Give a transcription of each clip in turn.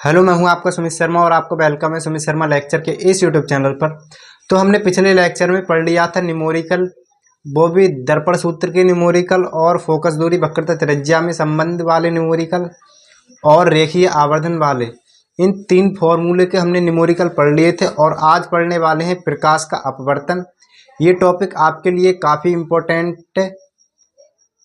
Hello, मैं हूं आपका सुमित शर्मा और आपको वेलकम है सुमित शर्मा लेक्चर के इस यूट्यूब चैनल पर। तो हमने पिछले लेक्चर में पढ़ लिया था न्यूमेरिकल, वो भी दर्पण सूत्र के न्यूमेरिकल और फोकस दूरी वक्रता त्रिज्या में संबंध वाले न्यूमेरिकल और रेखीय आवर्धन वाले। इन तीन फॉर्मूले के हमने न्यूमेरिकल पढ़ लिए थे और आज पढ़ने वाले हैं प्रकाश का अपवर्तन। ये टॉपिक आपके लिए काफ़ी इम्पोर्टेंट है,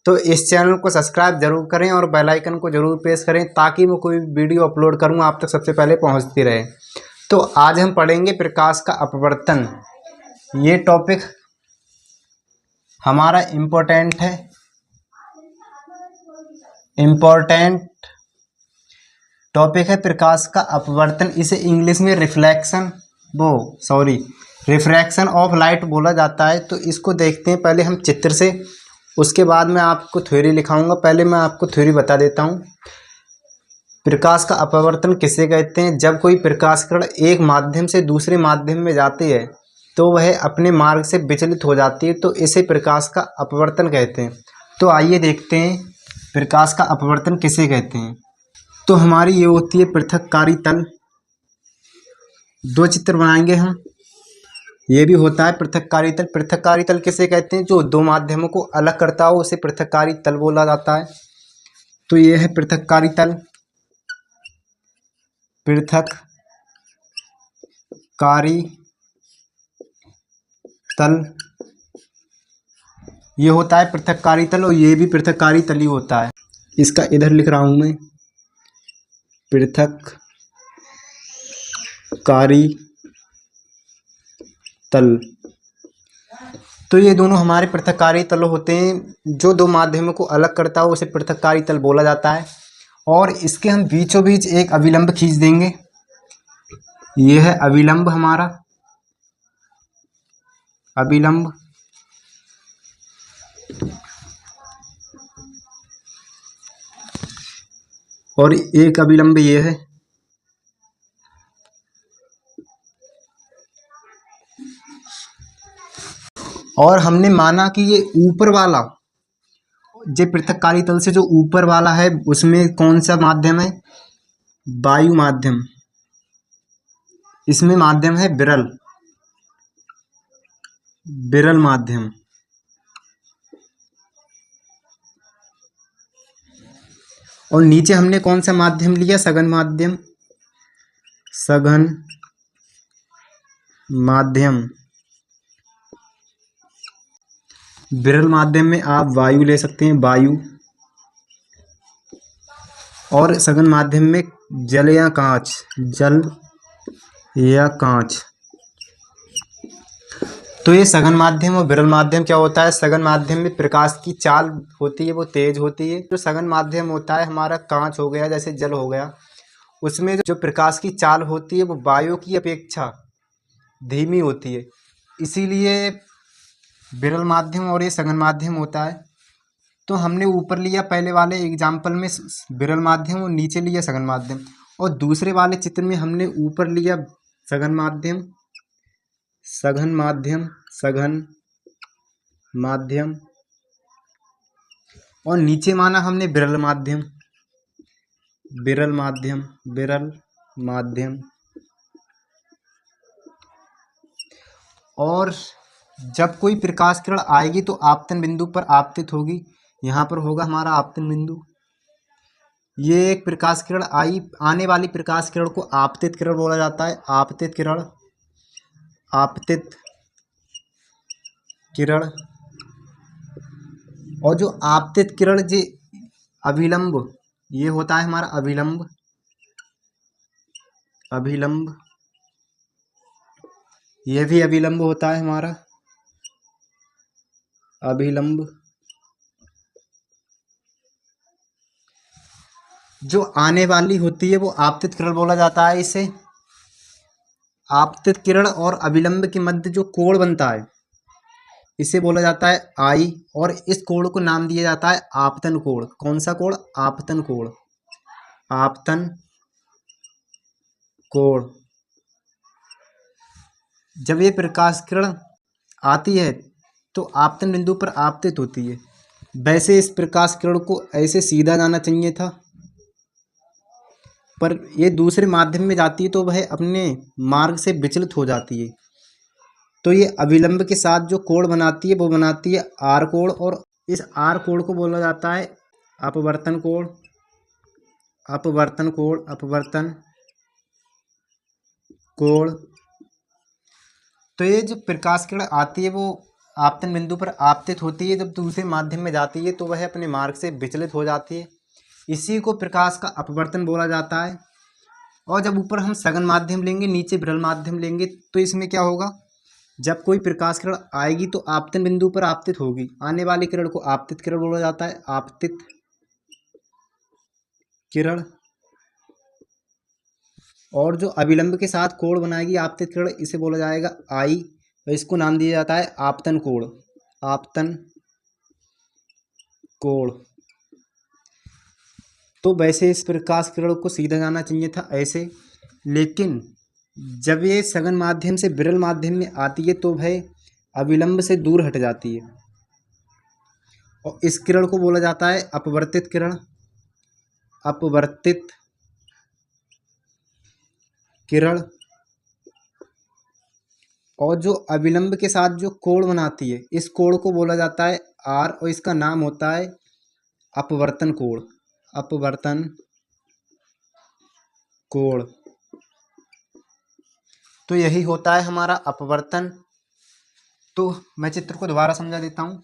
तो इस चैनल को सब्सक्राइब जरूर करें और बेल आइकन को जरूर प्रेस करें ताकि मैं कोई वीडियो अपलोड करूं आप तक सबसे पहले पहुंचती रहे। तो आज हम पढ़ेंगे प्रकाश का अपवर्तन। ये टॉपिक हमारा इम्पोर्टेंट है, इम्पोर्टेंट टॉपिक है प्रकाश का अपवर्तन। इसे इंग्लिश में रिफ्रैक्शन ऑफ लाइट बोला जाता है। तो इसको देखते हैं पहले हम चित्र से, उसके बाद मैं आपको थ्योरी लिखाऊंगा। पहले मैं आपको थ्योरी बता देता हूँ। प्रकाश का अपवर्तन किसे कहते हैं? जब कोई प्रकाश किरण एक माध्यम से दूसरे माध्यम में जाती है तो वह अपने मार्ग से विचलित हो जाती है, तो इसे प्रकाश का अपवर्तन कहते हैं। तो आइए देखते हैं प्रकाश का अपवर्तन किसे कहते हैं। तो हमारी ये होती है पृथक्कारी तल। दो चित्र बनाएंगे हम। ये भी होता है पृथक्कारी तल। पृथक्कारी तल किसे कहते हैं? जो दो माध्यमों को अलग करता हो उसे पृथक्कारी तल बोला जाता है। तो ये है पृथक्कारी तल। पृथक्कारी तल ये होता है पृथक्कारी तल, और ये भी पृथक्कारी तल ही होता है। इसका इधर लिख रहा हूं मैं, पृथक्कारी तल। तो ये दोनों हमारे पृथक्कारी तल होते हैं। जो दो माध्यमों को अलग करता हो उसे पृथक्कारी तल बोला जाता है। और इसके हम बीचों बीच एक अभिलंब खींच देंगे। ये है अभिलंब हमारा, अभिलंब। और एक अभिलंब ये है। और हमने माना कि ये ऊपर वाला, जो पृथक्कारी तल से जो ऊपर वाला है उसमें कौन सा माध्यम है? वायु माध्यम। इसमें माध्यम है विरल, विरल माध्यम। और नीचे हमने कौन सा माध्यम लिया? सघन माध्यम, सघन माध्यम। विरल माध्यम में आप वायु ले सकते हैं, वायु। और सघन माध्यम में जल या कांच, जल या कांच। तो ये सघन माध्यम और विरल माध्यम क्या होता है? सघन माध्यम में प्रकाश की चाल होती है वो तेज होती है। जो सघन माध्यम होता है हमारा कांच हो गया, जैसे जल हो गया, उसमें जो प्रकाश की चाल होती है वो वायु की अपेक्षा धीमी होती है। इसीलिए विरल माध्यम और ये सघन माध्यम होता है। तो हमने ऊपर लिया पहले वाले एग्जाम्पल में विरल माध्यम और नीचे लिया सघन माध्यम, और दूसरे वाले चित्र में हमने ऊपर लिया सघन माध्यम, सघन माध्यम, सघन माध्यम, और नीचे माना हमने विरल माध्यम, विरल माध्यम, विरल माध्यम। और जब कोई प्रकाश किरण आएगी तो आपतन बिंदु पर आपतित होगी। यहाँ पर होगा हमारा आपतन बिंदु। ये एक प्रकाश किरण आई, आने वाली प्रकाश किरण को आपतित किरण बोला जाता है। आपतित किरण, आपतित किरण। और जो आपतित किरण जो अभिलंब, ये होता है हमारा अभिलंब, अभिलंब। ये भी अभिलंब होता है हमारा, अभिलंब। जो आने वाली होती है वो आपतित किरण बोला जाता है। इसे आपतित किरण और अभिलंब के मध्य जो कोण बनता है इसे बोला जाता है आई, और इस कोण को नाम दिया जाता है आपतन कोण। कौन सा कोण? आपतन कोण, आपतन कोण। जब ये प्रकाश किरण आती है तो आपतन बिंदु पर आपतित होती है। वैसे इस प्रकाश किरण को ऐसे सीधा जाना चाहिए था, पर ये दूसरे माध्यम में जाती है तो वह अपने मार्ग से विचलित हो जाती है। तो ये अविलंब के साथ जो कोण बनाती है वो बनाती है आर कोण, और इस आर कोण को बोला जाता है अपवर्तन कोण। अपवर्तन कोण, अपवर्तन कोण। तो ये जो प्रकाश किरण आती है वो आपतन बिंदु पर आपतित होती है, जब दूसरे माध्यम में जाती है तो वह अपने मार्ग से विचलित हो जाती है। इसी को प्रकाश का अपवर्तन बोला जाता है। और जब ऊपर हम सघन माध्यम लेंगे, नीचे विरल माध्यम लेंगे, तो इसमें क्या होगा, जब कोई प्रकाश किरण आएगी तो आपतन बिंदु पर आपतित होगी। आने वाली किरण को आपतित किरण बोला जाता है, आपतित किरण। और जो अविलंब के साथ कोण बनाएगी आपतित किरण, इसे बोला जाएगा आई, और इसको नाम दिया जाता है आपतन कोण। आपतन कोण। तो वैसे इस प्रकाश किरण को सीधा जाना चाहिए था ऐसे, लेकिन जब ये सघन माध्यम से विरल माध्यम में आती है तो वह अविलंब से दूर हट जाती है, और इस किरण को बोला जाता है अपवर्तित किरण। अपवर्तित किरण। और जो अविलंब के साथ जो कोण बनाती है, इस कोण को बोला जाता है आर, और इसका नाम होता है अपवर्तन कोण। अपवर्तन कोण। तो यही होता है हमारा अपवर्तन। तो मैं चित्र को दोबारा समझा देता हूँ।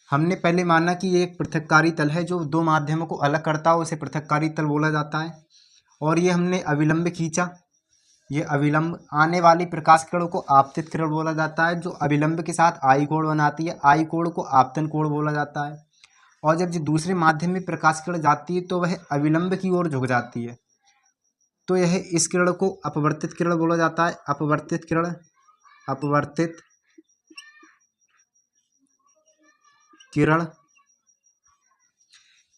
हमने पहले माना कि ये एक पृथक्कारी तल है जो दो माध्यमों को अलग करता है, उसे पृथक्कारी तल बोला जाता है। और ये हमने अविलंब खींचा, ये अविलंब। आने वाली प्रकाश किरण को आपतित किरण बोला जाता है, जो अविलंब के साथ आई कोण बनाती है। आई कोण को आपतन कोण बोला जाता है। और जब जो दूसरे माध्यम में प्रकाश किरण जाती है तो वह अविलंब की ओर झुक जाती है, तो यह इस किरण को अपवर्तित किरण बोला जाता है। अपवर्तित किरण। अपवर्तित किरण।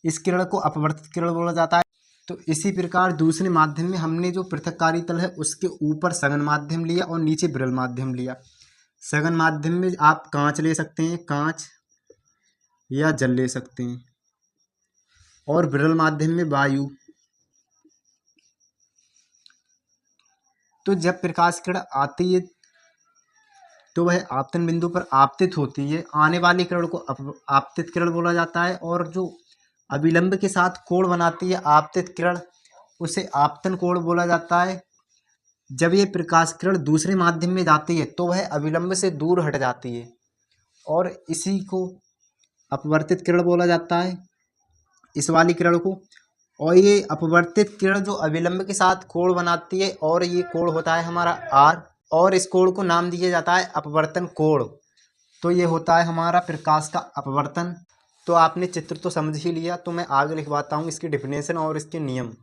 इस किरण को अपवर्तित किरण बोला जाता है। तो इसी प्रकार दूसरे माध्यम में हमने जो पृथक्कारी तल है उसके ऊपर सघन माध्यम लिया और नीचे विरल माध्यम लिया। सघन माध्यम में आप कांच ले सकते हैं, कांच या जल ले सकते हैं, और विरल माध्यम में वायु। तो जब प्रकाश किरण आती है तो वह आपतन बिंदु पर आपतित होती है। आने वाली किरण को आपतित किरण बोला जाता है, और जो अविलंब के साथ कोण बनाती है आपतित किरण, उसे आपतन कोण बोला जाता है। जब ये प्रकाश किरण दूसरे माध्यम में जाती है तो वह अविलंब से दूर हट जाती है, और इसी को अपवर्तित किरण बोला जाता है, इस वाली किरण को। और ये अपवर्तित किरण जो अविलंब के साथ कोण बनाती है, और ये कोण होता है हमारा आर, और इस कोण को नाम दिया जाता है अपवर्तन कोण। तो ये होता है हमारा प्रकाश का अपवर्तन। तो आपने चित्र तो समझ ही लिया, तो मैं आगे लिखवाता हूँ इसकी डिफिनेशन और इसके नियम।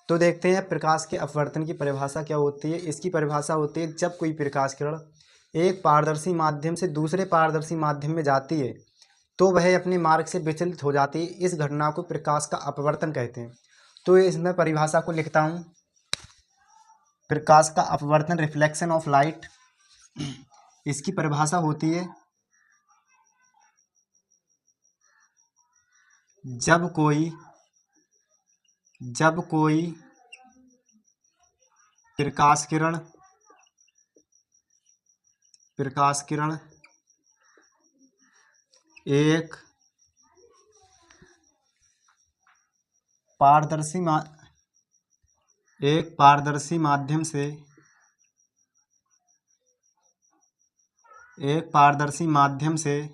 तो देखते हैं प्रकाश के अपवर्तन की परिभाषा क्या होती है। इसकी परिभाषा होती है, जब कोई प्रकाश किरण एक पारदर्शी माध्यम से दूसरे पारदर्शी माध्यम में जाती है तो वह अपने मार्ग से विचलित हो जाती है। इस घटना को प्रकाश का अपवर्तन कहते हैं। तो इसमें परिभाषा को लिखता हूँ। प्रकाश का अपवर्तन, रिफ्लेक्शन ऑफ लाइट, इसकी परिभाषा होती है, जब कोई प्रकाश किरण एक पारदर्शी माध्यम से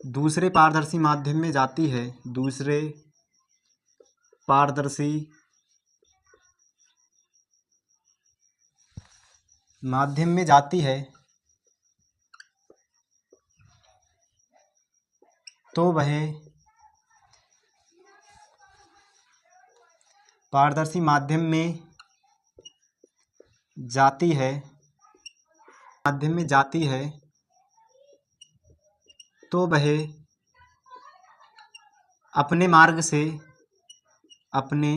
दूसरे पारदर्शी माध्यम में जाती है, दूसरे पारदर्शी माध्यम में जाती है, तो वह पारदर्शी माध्यम में जाती है, तो वह अपने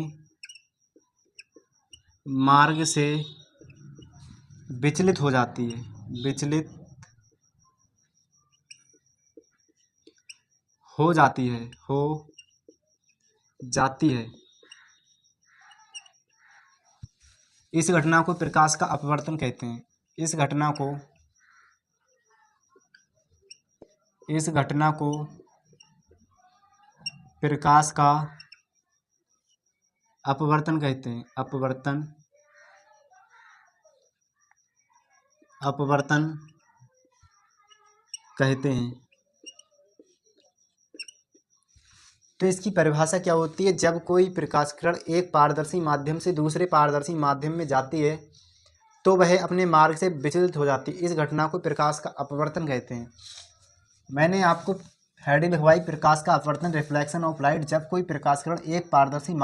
मार्ग से विचलित हो जाती है, हो जाती है, हो जाती है। इस घटना को प्रकाश का अपवर्तन कहते हैं। इस घटना को प्रकाश का अपवर्तन कहते हैं। अपवर्तन कहते हैं। तो इसकी परिभाषा क्या होती है? जब कोई प्रकाश किरण एक पारदर्शी माध्यम से दूसरे पारदर्शी माध्यम में जाती है तो वह अपने मार्ग से विचलित हो जाती है। इस घटना को प्रकाश का अपवर्तन कहते हैं। मैंने आपको हेडिंग लिखवाई, प्रकाश का अपवर्तन, रिफ्लेक्शन ऑफ लाइट। जब कोई प्रकाश किरण एक पारदर्शी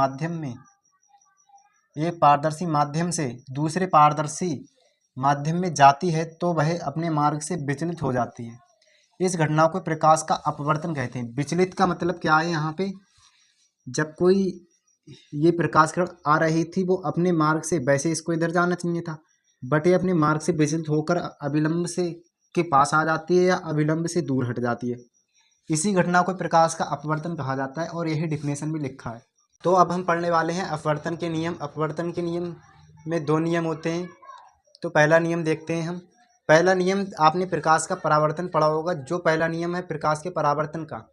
माध्यम से दूसरे पारदर्शी माध्यम में जाती है तो वह अपने मार्ग से विचलित हो जाती है। इस घटना को प्रकाश का अपवर्तन कहते हैं। विचलित का मतलब क्या है? यहाँ पे जब कोई ये प्रकाश किरण आ रही थी वो अपने मार्ग से, वैसे इसको इधर जाना चाहिए था, बट ये अपने मार्ग से विचलित होकर अभिलंब से के पास आ जाती है या अभिलंब से दूर हट जाती है। इसी घटना को प्रकाश का अपवर्तन कहा जाता है और यही डिफिनेशन भी लिखा है। तो अब हम पढ़ने वाले हैं अपवर्तन के नियम। अपवर्तन के नियम में दो नियम होते हैं। तो पहला नियम देखते हैं हम। पहला नियम आपने प्रकाश का परावर्तन पढ़ा होगा। जो पहला नियम है प्रकाश के परावर्तन का,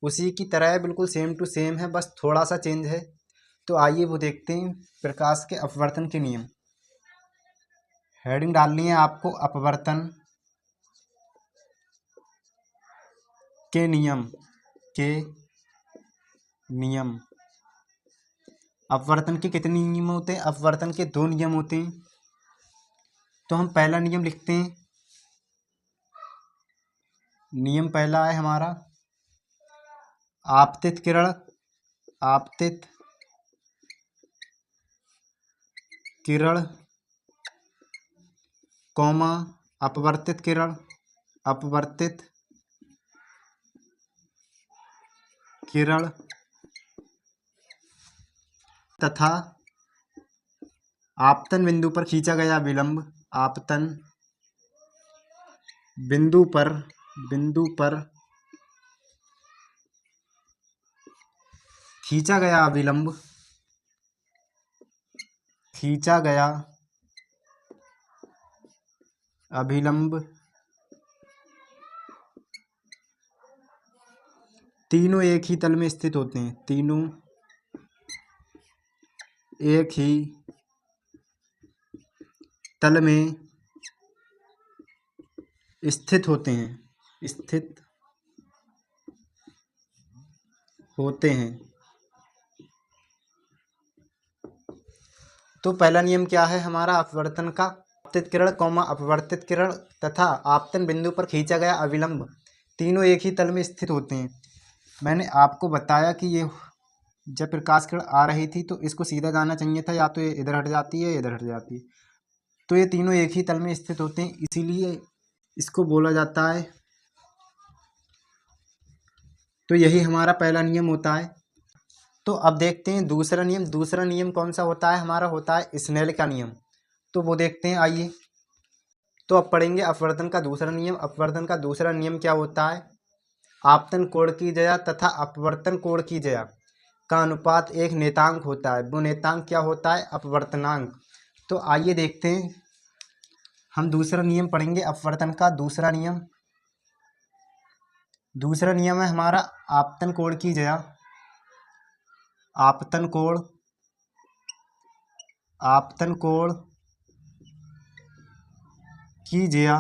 उसी की तरह है, बिल्कुल सेम टू सेम है, बस थोड़ा सा चेंज है। तो आइए वो देखते हैं प्रकाश के अपवर्तन के नियम। हेडिंग डालनी है आपको, अपवर्तन के नियम। अपवर्तन के कितने नियम होते हैं? अपवर्तन के दो नियम होते हैं। तो हम पहला नियम लिखते हैं। नियम पहला है हमारा, आपतित किरण कौमा अपवर्तित किरण तथा आपतन बिंदु पर खींचा गया विलंब। आपतन बिंदु पर खींचा गया अभिलंब तीनों एक ही तल में स्थित होते हैं। तीनों एक ही तल में स्थित होते हैं। तो पहला नियम क्या है हमारा अपवर्तन का? आपतित किरण कौमा अपवर्तित किरण तथा आपतन बिंदु पर खींचा गया अविलंब तीनों एक ही तल में स्थित होते हैं। मैंने आपको बताया कि ये जब प्रकाश किरण आ रही थी तो इसको सीधा जाना चाहिए था, या तो ये इधर हट जाती है या इधर हट जाती है। तो ये तीनों एक ही तल में स्थित होते हैं, इसीलिए इसको बोला जाता है। तो यही हमारा पहला नियम होता है। तो अब देखते हैं दूसरा नियम। दूसरा नियम कौन सा होता है? हमारा होता है स्नेल का नियम। तो वो देखते हैं, आइए। तो अब पढ़ेंगे अपवर्तन का दूसरा नियम। अपवर्तन का दूसरा नियम क्या होता है? आपतन कोण की जया तथा अपवर्तन कोण की जया का अनुपात एक नेतांक होता है। वो नेतांक क्या होता है? अपवर्तनांक। तो आइए देखते हैं, हम दूसरा नियम पढ़ेंगे अपवर्तन का। दूसरा नियम है हमारा आपतन कोण की जया। आपतन कोण की जया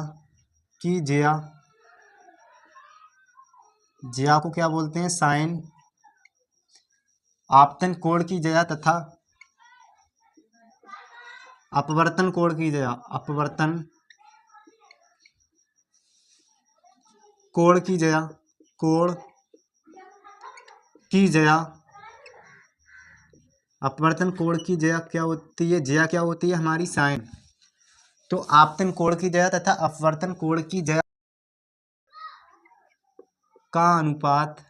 को क्या बोलते हैं? साइन। आपतन कोण की जया तथा अपवर्तन कोण की जया अपवर्तन कोण की जया अपवर्तन कोण की जया क्या होती है? जया क्या होती है? हमारी साइन। तो आपतन कोण की जया तथा अपवर्तन कोण की जया का अनुपात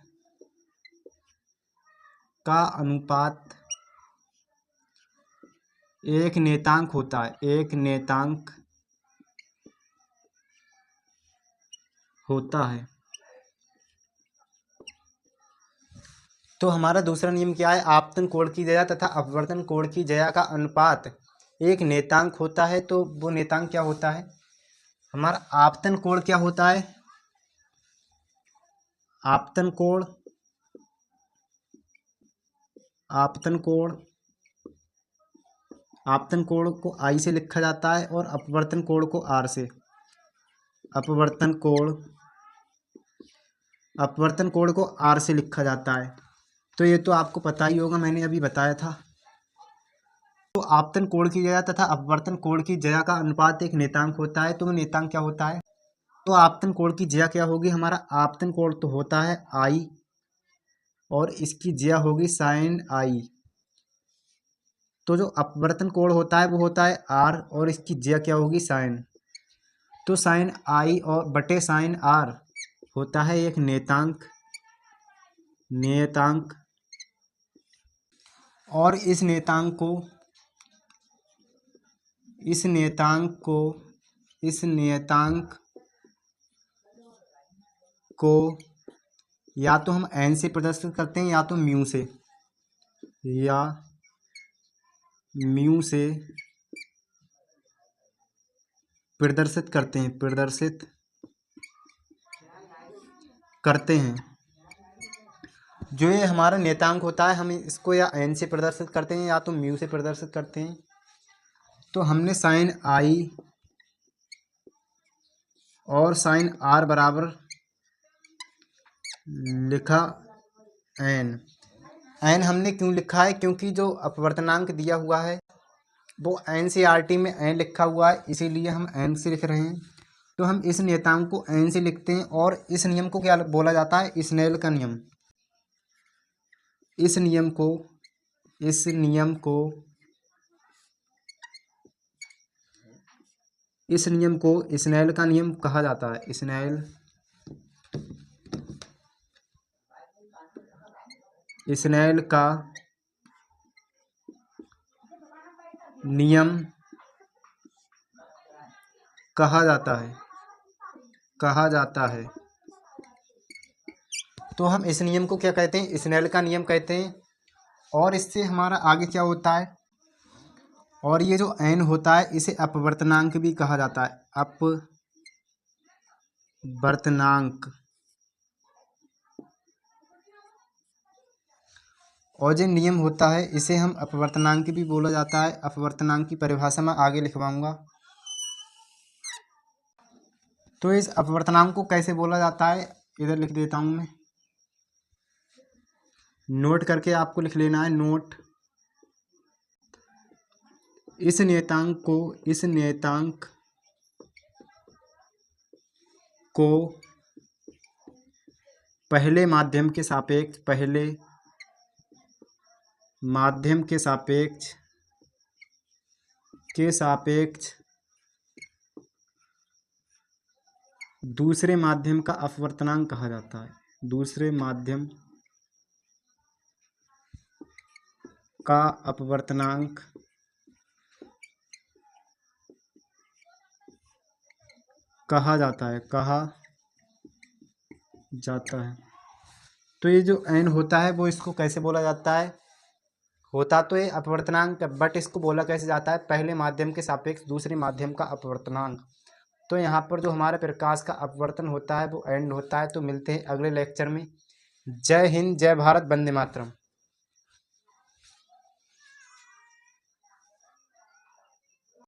एक नेतांक होता है। एक नेतांक होता है। तो हमारा दूसरा नियम क्या है, आपतन कोण की जया तथा अपवर्तन कोण की जया का अनुपात एक नेतांक होता है। तो वो नेतांक क्या होता है, हमारा आपतन कोण क्या होता है, आपतन कोण, आपतन कोण, आपतन कोण को आई से लिखा जाता है और अपवर्तन कोण को आर से। अपवर्तन कोण, अपवर्तन कोण को आर से लिखा जाता है। तो ये तो आपको पता ही होगा, मैंने अभी बताया था। तो आपतन कोण की जया तथा अपवर्तन कोण की जया का अनुपात एक नेतांक होता है। तो वो नेतांक क्या होता है, तो आपतन कोण की जया क्या होगी, हमारा आपतन कोण तो होता है आई और इसकी जया होगी साइन आई। तो जो अपवर्तन कोण होता है वो होता है आर और इसकी जया क्या होगी साइन। तो साइन आई और बटे साइन आर होता है एक नेतांक, नियतांक। और इस नेतांक को, इस नियतांक को, इस नियतांक को या तो हम एन से प्रदर्शित करते हैं या तो म्यू से, या म्यू से प्रदर्शित करते हैं, प्रदर्शित करते हैं। जो ये हमारा नेतांक होता है हम इसको या एन से प्रदर्शित करते हैं या तो म्यू से प्रदर्शित करते हैं। तो हमने साइन आई और साइन आर बराबर लिखा एन। एन हमने क्यों लिखा है, क्योंकि जो अपवर्तनांक दिया हुआ है वो एन सी आर टी में एन लिखा हुआ है, इसीलिए हम एन से लिख रहे हैं। तो हम इस नियतांक को एन से लिखते हैं और इस नियम को क्या बोला जाता है, स्नेल का नियम। इस नियम को, इस नियम को, इस नियम को स्नेल का नियम कहा जाता है। स्नेल, स्नेल का नियम कहा जाता है, कहा जाता है। तो हम इस नियम को क्या कहते हैं, स्नेल का नियम कहते हैं। और इससे हमारा आगे क्या होता है, और ये जो एन होता है इसे अपवर्तनांक भी कहा जाता है, अपवर्तनांक। और जो नियम होता है इसे हम अपवर्तनांक भी बोला जाता है। अपवर्तनांक की परिभाषा मैं आगे लिखवाऊंगा। तो इस अपवर्तनांक को कैसे बोला जाता है इधर लिख देता हूं मैं, नोट करके आपको लिख लेना है, नोट। इस नियतांक को, इस नियतांक को पहले माध्यम के सापेक्ष, पहले माध्यम के सापेक्ष, के सापेक्ष दूसरे माध्यम का अपवर्तनांक कहा जाता है। दूसरे माध्यम का अपवर्तनांक कहा जाता है, कहा जाता है। तो ये जो एन होता है वो इसको कैसे बोला जाता है, होता तो ये अपवर्तनांक, बट इसको बोला कैसे जाता है, पहले माध्यम के सापेक्ष दूसरे माध्यम का अपवर्तनांक। तो यहाँ पर जो हमारे प्रकाश का अपवर्तन होता है वो एंड होता है। तो मिलते हैं अगले लेक्चर में। जय हिंद, जय भारत, वंदे मातरम।